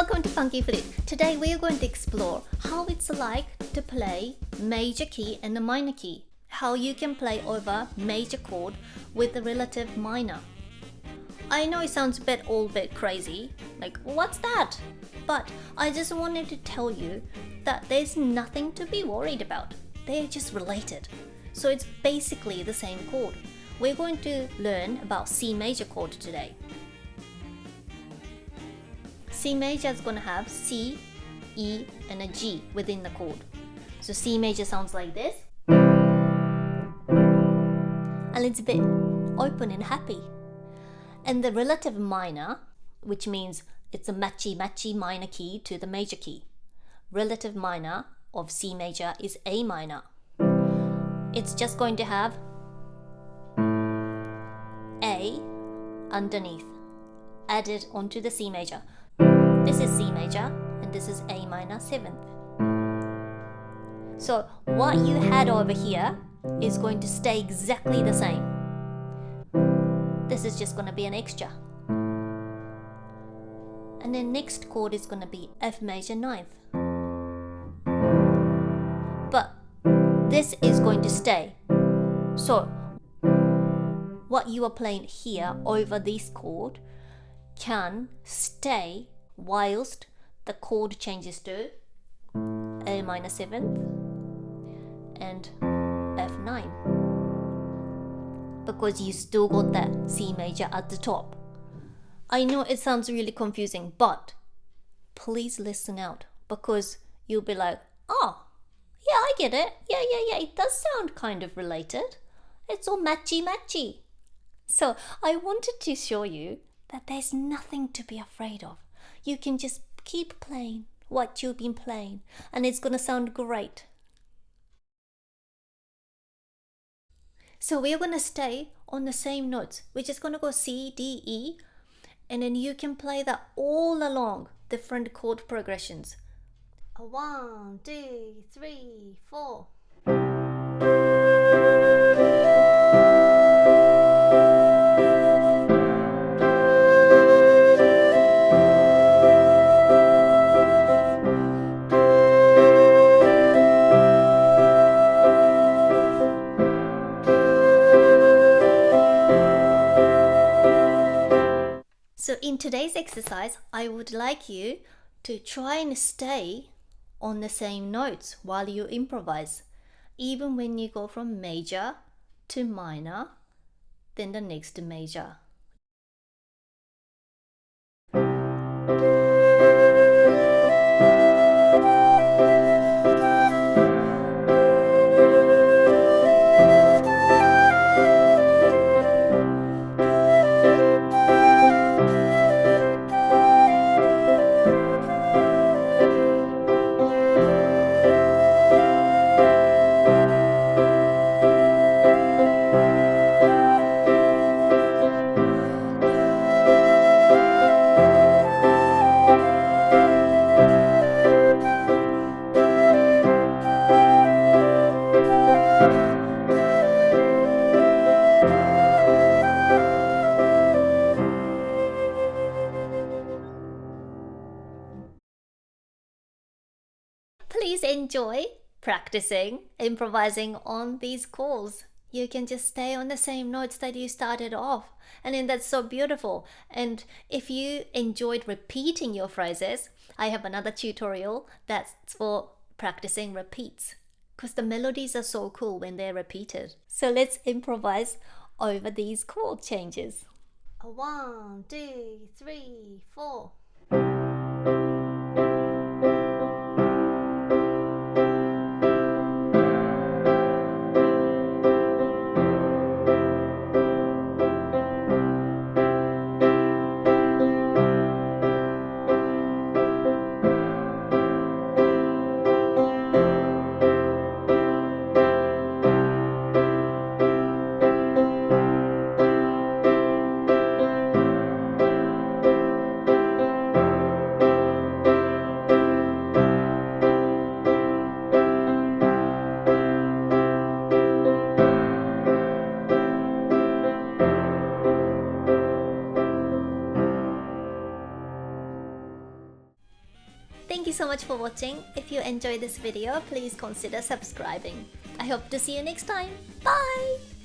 Welcome to Funky Flute. Today we are going to explore how it's like to play major key and a minor key. How you can play over major chord with a relative minor. I know it sounds all bit crazy, like what's that? But I just wanted to tell you that there's nothing to be worried about. They're just related. So it's basically the same chord. We're going to learn about C major chord today. C major is going to have C, E, and a G within the chord. So C major sounds like this. And it's a bit open and happy. And the relative minor, which means it's a matchy minor key to the major key. Relative minor of C major is A minor. It's just going to have A underneath, added onto the C major. This is C major and this is A minor 7th. So what you had over here is going to stay exactly the same. This is just going to be an extra. And then next chord is going to be F major 9th. But this is going to stay. So what you are playing here over this chord can stay whilst the chord changes to A minor 7th and F9, because you still got that C major at the top. I know it sounds really confusing, but please listen out, because you'll be like, oh, yeah, I get it. Yeah, it does sound kind of related. It's all matchy. So I wanted to show you that there's nothing to be afraid of. You can just keep playing what you've been playing and it's going to sound great. So we're going to stay on the same notes. We're just going to go C, D, E, and then you can play that all along different chord progressions. 1, 2, 3, 4. So in today's exercise, I would like you to try and stay on the same notes while you improvise. Even when you go from major to minor, then the next major. Please enjoy practicing, improvising on these chords. You can just stay on the same notes that you started off. And then that's so beautiful. And if you enjoyed repeating your phrases, I have another tutorial that's for practicing repeats, because the melodies are so cool when they're repeated. So let's improvise over these chord changes. 1, 2, 3, 4. Thank you so much for watching. If you enjoyed this video, please consider subscribing. I hope to see you next time. Bye!